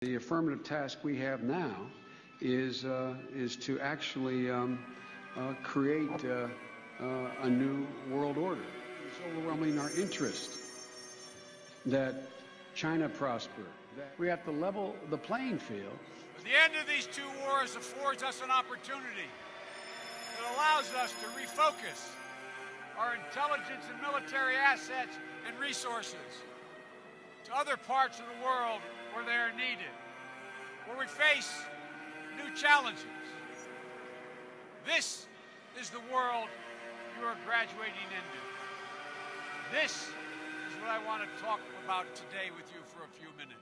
The affirmative task we have now is to actually create a new world order. It's overwhelming our interest that China prosper. That we have to level the playing field. The end of these two wars affords us an opportunity that allows us to refocus our intelligence and military assets and resources to other parts of the world where they are needed, where we face new challenges. This is the world you are graduating into. This is what I want to talk about today with you for a few minutes.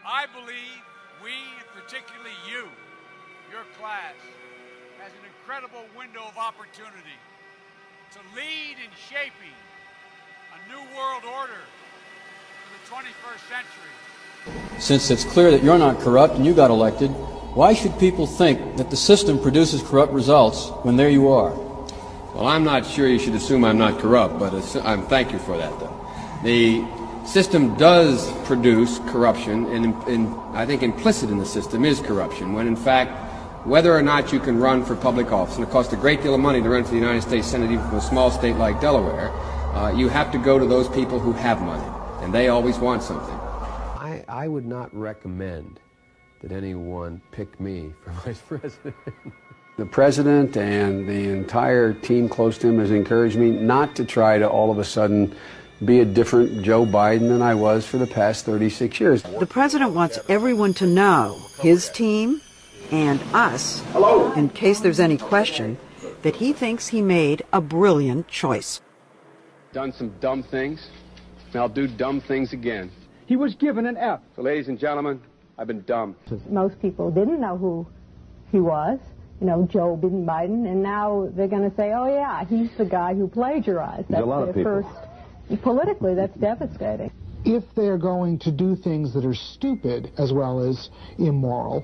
I believe we, particularly you, your class, has an incredible window of opportunity to lead in shaping a new world order for the 21st century. Since it's clear that you're not corrupt and you got elected, why should people think that the system produces corrupt results when there you are? Well, I'm not sure you should assume I'm not corrupt, but thank you for that, though. The system does produce corruption, and I think implicit in the system is corruption, when in fact, whether or not you can run for public office, and it costs a great deal of money to run for the United States Senate, even from a small state like Delaware, you have to go to those people who have money, and they always want something. I would not recommend that anyone pick me for vice president. The president and the entire team close to him has encouraged me not to try to all of a sudden be a different Joe Biden than I was for the past 36 years. The president wants everyone to know, his team and us, in case there's any question, that he thinks he made a brilliant choice. Done some dumb things, and I'll do dumb things again. He was given an F. So, ladies and gentlemen, I've been dumb. Most people didn't know who he was, Joe Biden, and now they're going to say, oh yeah, he's the guy who plagiarized. That's their first. Politically, that's devastating. If they're going to do things that are stupid as well as immoral,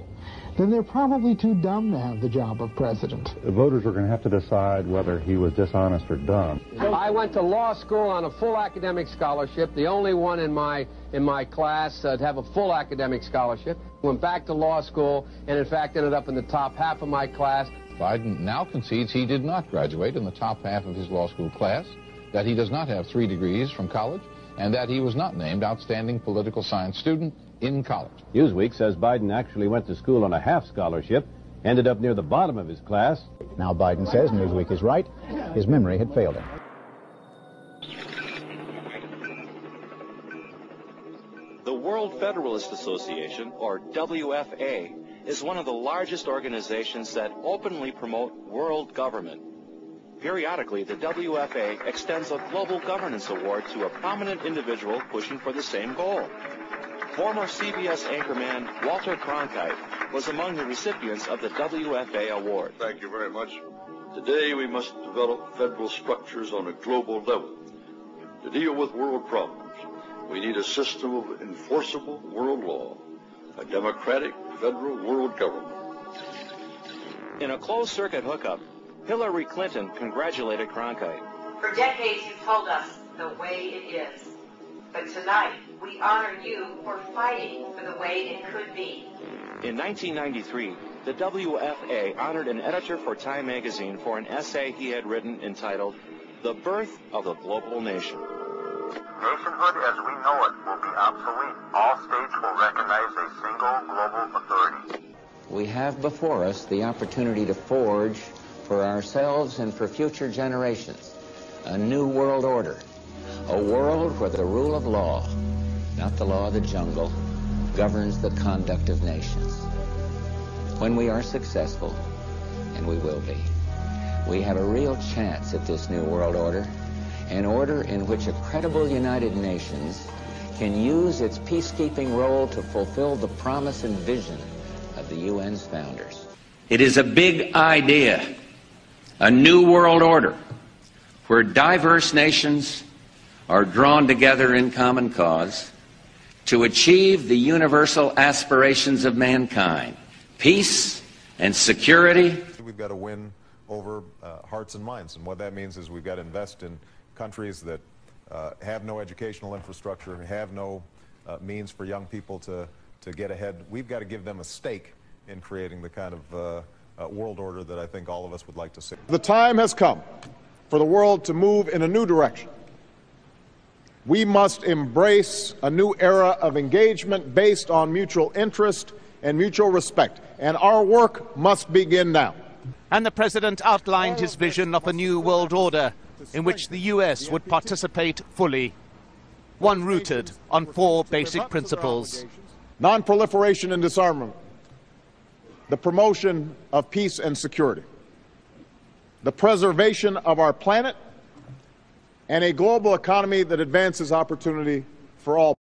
then they're probably too dumb to have the job of president. The voters are going to have to decide whether he was dishonest or dumb. I went to law school on a full academic scholarship, the only one in my class to have a full academic scholarship. Went back to law school and in fact ended up in the top half of my class. Biden now concedes he did not graduate in the top half of his law school class, that he does not have 3 degrees from college, and that he was not named outstanding political science student in college. Newsweek says Biden actually went to school on a half scholarship, ended up near the bottom of his class. Now Biden says Newsweek is right. His memory had failed him. The World Federalist Association, or WFA, is one of the largest organizations that openly promote world government. Periodically, the WFA extends a Global Governance Award to a prominent individual pushing for the same goal. Former CBS anchorman Walter Cronkite was among the recipients of the WFA award. Thank you very much. Today we must develop federal structures on a global level to deal with world problems. We need a system of enforceable world law, a democratic federal world government. In a closed-circuit hookup, Hillary Clinton congratulated Cronkite. For decades you told us the way it is. But tonight, we honor you for fighting for the way it could be. In 1993, the WFA honored an editor for Time magazine for an essay he had written entitled, The Birth of the Global Nation. Nationhood as we know it will be obsolete. All states will recognize a single global authority. We have before us the opportunity to forge for ourselves and for future generations a new world order, a world where the rule of law, not the law of the jungle, governs the conduct of nations. When we are successful, and we will be, we have a real chance at this new world order, an order in which a credible United Nations can use its peacekeeping role to fulfill the promise and vision of the UN's founders. It is a big idea, a new world order, where diverse nations are drawn together in common cause to achieve the universal aspirations of mankind, peace and security. We've got to win over hearts and minds, and what that means is we've got to invest in countries that have no educational infrastructure, have no means for young people to to get ahead. We've got to give them a stake in creating the kind of world order that I think all of us would like to see. The time has come for the world to move in a new direction. We must embrace a new era of engagement based on mutual interest and mutual respect, and our work must begin now. And the President outlined his vision of a new world order in which the U.S. would participate fully, one rooted on 4 basic principles: non-proliferation and disarmament, the promotion of peace and security, the preservation of our planet, and a global economy that advances opportunity for all.